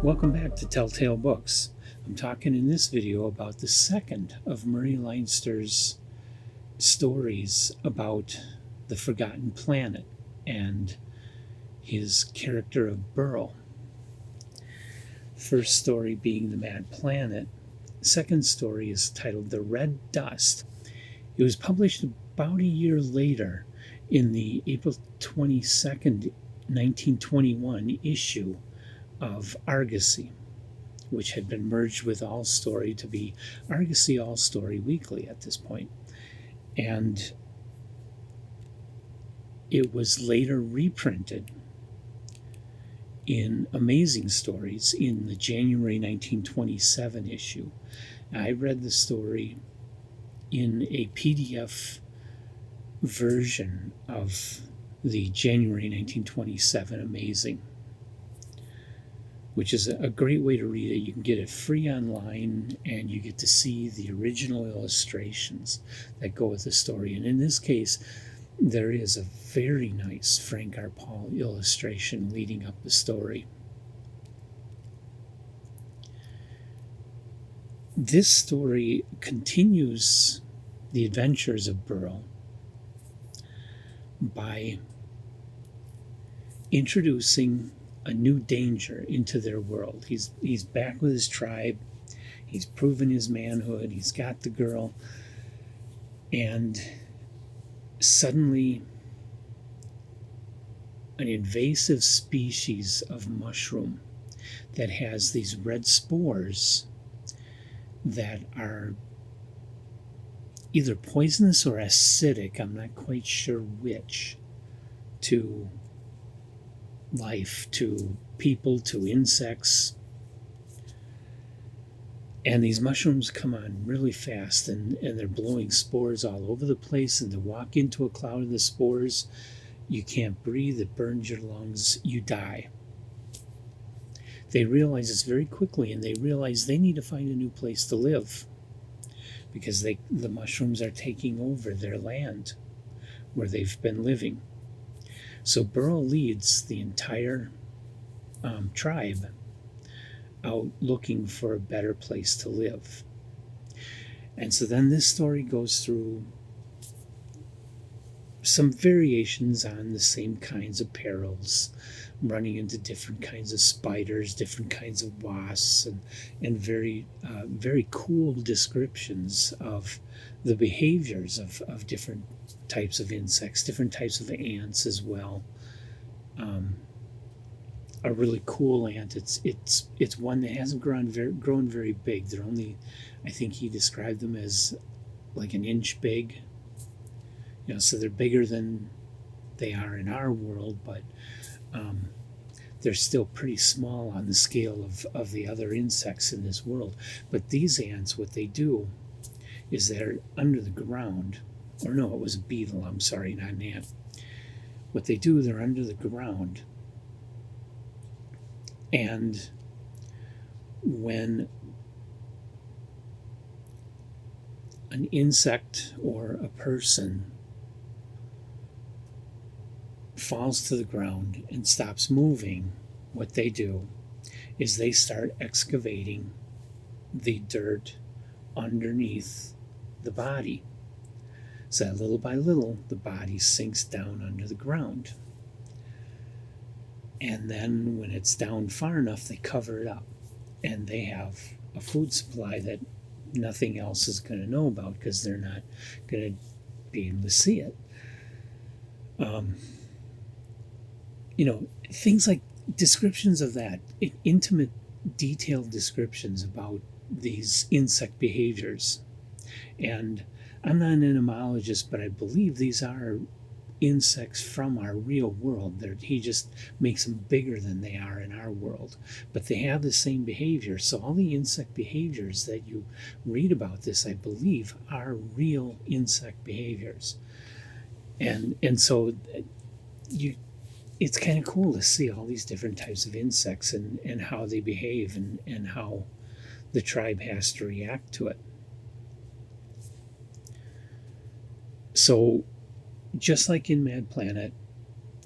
Welcome back to Telltale Books. I'm talking in this video about the second of Murray Leinster's stories about the Forgotten Planet and his character of Burl. First story being The Mad Planet. Second story is titled The Red Dust. It was published about a year later in the April 22nd, 1921 issue of Argosy, which had been merged with All Story to be Argosy All Story Weekly at this point. And it was later reprinted in Amazing Stories in the January 1927 issue. I read the story in a PDF version of the January 1927 Amazing, which is a great way to read it. You can get it free online, and you get to see the original illustrations that go with the story. And in this case, there is a very nice Frank R. Paul illustration leading up the story. This story continues the adventures of Burl by introducing a new danger into their world. He's back with his tribe. He's proven his manhood. He's got the girl. And suddenly, an invasive species of mushroom that has these red spores that are either poisonous or acidic, I'm not quite sure which, to life, to people, to insects. And these mushrooms come on really fast, and they're blowing spores all over the place, and to walk into a cloud of the spores, you can't breathe, it burns your lungs, you die. They realize this very quickly, and they realize they need to find a new place to live because the mushrooms are taking over their land where they've been living. So Burl leads the entire tribe out looking for a better place to live. And so then this story goes through some variations on the same kinds of perils, running into different kinds of spiders, different kinds of wasps, and very cool descriptions of the behaviors of different types of insects, different types of ants as well. A really cool ant. It's one that hasn't grown very big. They're only, I think he described them as like an inch big. So they're bigger than they are in our world, but they're still pretty small on the scale of the other insects in this world. But these ants, what they do is they're under the ground, or no, it was a beetle, I'm sorry, not an ant. What they do, they're under the ground, and when an insect or a person falls to the ground and stops moving, what they do is they start excavating the dirt underneath the body. So that little by little, the body sinks down under the ground. And then when it's down far enough, they cover it up. And they have a food supply that nothing else is going to know about because they're not going to be able to see it. Things like descriptions of that, intimate, detailed descriptions about these insect behaviors. And I'm not an entomologist, but I believe these are insects from our real world. He just makes them bigger than they are in our world. But they have the same behavior. So all the insect behaviors that you read about this, I believe, are real insect behaviors. And so it's kind of cool to see all these different types of insects and how they behave and how the tribe has to react to it. So just like in Mad Planet,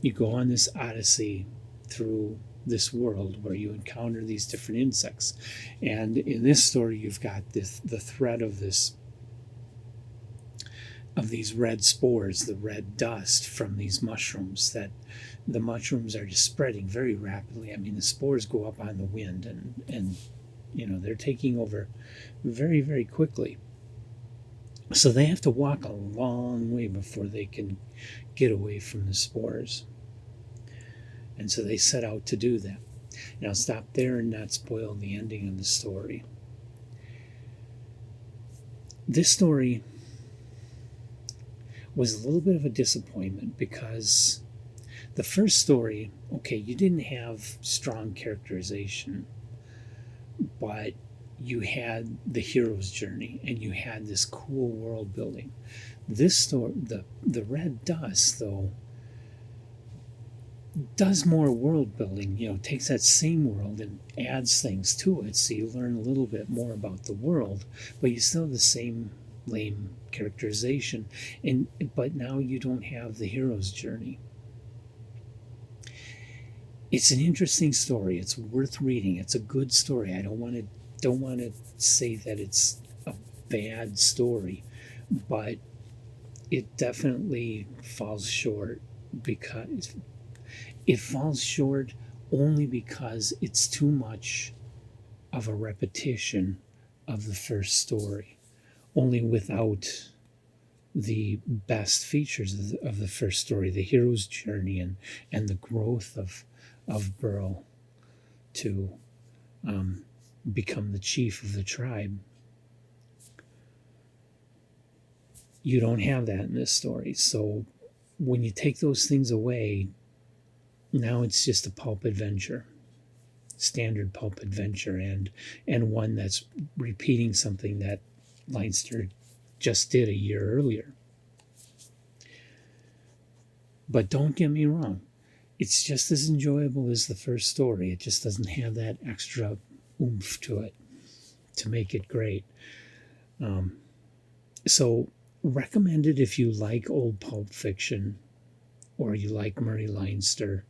you go on this odyssey through this world where you encounter these different insects. And in this story, you've got the threat of these red spores, the red dust from these mushrooms, that the mushrooms are just spreading very rapidly. I mean, the spores go up on the wind, and they're taking over very, very quickly. So they have to walk a long way before they can get away from the spores. And so they set out to do that. And I'll stop there and not spoil the ending of the story. This story was a little bit of a disappointment because the first story, okay, you didn't have strong characterization, but you had the hero's journey and you had this cool world building. This story, the red dust, though, does more world building, takes that same world and adds things to it, so you learn a little bit more about the world, but you still have the same lame characterization, but now you don't have the hero's journey. It's an interesting story. It's worth reading. It's a good story. I don't want to say that it's a bad story, but it definitely falls short, because it falls short only because it's too much of a repetition of the first story, only without the best features of the first story, the hero's journey and the growth of Burl to become the chief of the tribe. You don't have that in this story. So when you take those things away, now it's just a pulp adventure, standard pulp adventure, and one that's repeating something that Leinster just did a year earlier. But don't get me wrong, it's just as enjoyable as the first story. It just doesn't have that extra oomph to it to make it great. So recommended if you like old pulp fiction, or you like Murray Leinster,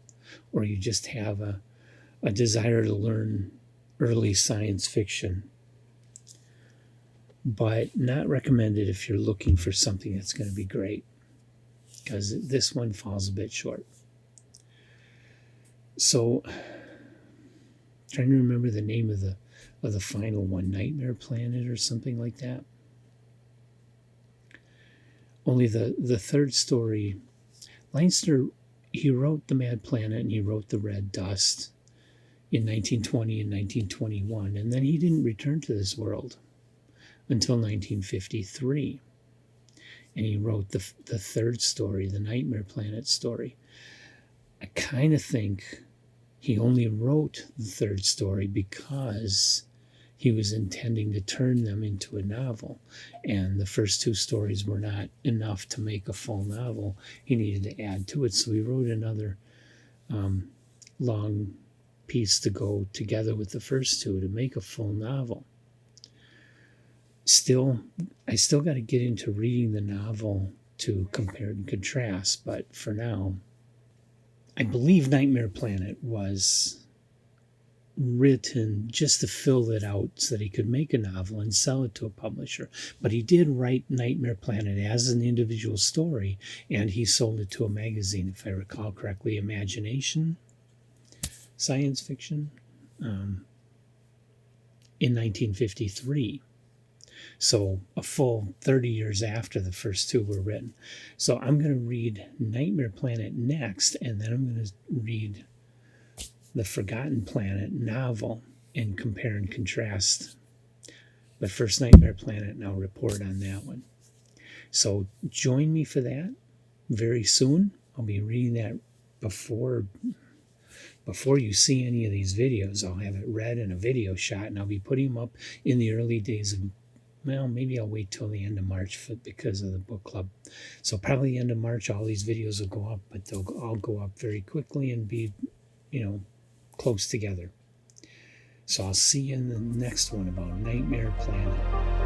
or you just have a desire to learn early science fiction. But not recommended if you're looking for something that's going to be great, because this one falls a bit short. So, trying to remember the name of the final one, Nightmare Planet or something like that. Only the third story, Leinster, he wrote The Mad Planet and he wrote The Red Dust in 1920 and 1921, and then he didn't return to this world until 1953. And he wrote the third story, the Nightmare Planet story. I kind of think he only wrote the third story because he was intending to turn them into a novel. And the first two stories were not enough to make a full novel. He needed to add to it. So he wrote another long piece to go together with the first two to make a full novel. I still got to get into reading the novel to compare and contrast, but for now, I believe Nightmare Planet was written just to fill it out so that he could make a novel and sell it to a publisher. But he did write Nightmare Planet as an individual story, and he sold it to a magazine, if I recall correctly, Imagination, Science Fiction, in 1953. So a full 30 years after the first two were written. So I'm going to read Nightmare Planet next, and then I'm going to read the Forgotten Planet novel and compare and contrast. But first Nightmare Planet, and I'll report on that one. So join me for that very soon. I'll be reading that before you see any of these videos. I'll have it read in a video shot, and I'll be putting them up in the early days of, well, maybe I'll wait till the end of March because of the book club. So probably the end of March, all these videos will go up, but they'll all go up very quickly and be, close together. So I'll see you in the next one about Nightmare Planet.